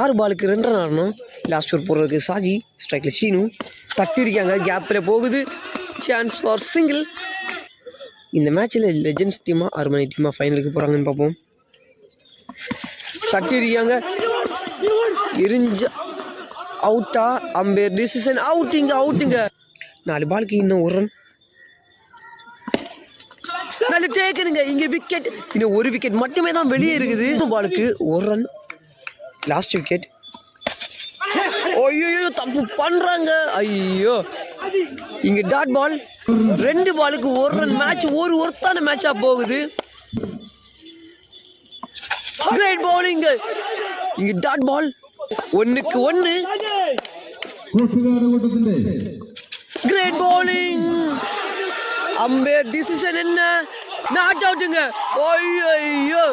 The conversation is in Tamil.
6 பாலுக்கு 2 ரன் ஆடணும். லாஸ்ட் ஓவர் போடுறதுக்கு சாஜி, ஸ்ட்ரைக்கில் சீனு தட்டிருக்காங்க. கேப்பில் போகுது. Chance for single. இந்த மேட்ச்சில் லெஜெண்ட்ஸ் டீமா அருமனை டீமா ஃபைனலுக்கு போகிறாங்கன்னு பார்ப்போம். தட்டிருக்காங்க. எரிஞ்ச அவுட்டா? Ampere decision அவுட்டுங்க. 4 பாலுக்கு இன்னும் 1 ரன். நல்ல டேக்கனுங்க. இங்கே விக்கெட். இன்னும் 1 விக்கெட் மட்டுமே தான் வெளியே இருக்குது. பாலுக்கு 1 ரன். Last wicket. ஐயோ தப்பு பண்றாங்க. ஐயோ இங்க டாட் பால். 2 பாலுக்கு 1 ரன். மேட்ச் ஒரு ஒருத்தான மேட்சா போகுது. Great bowling. இங்க டாட் பால். 1க்கு 1. Great bowling. அம்பேர் டிசிஷன் என்ன? நாட் அவுட்டுங்க. ஐயோ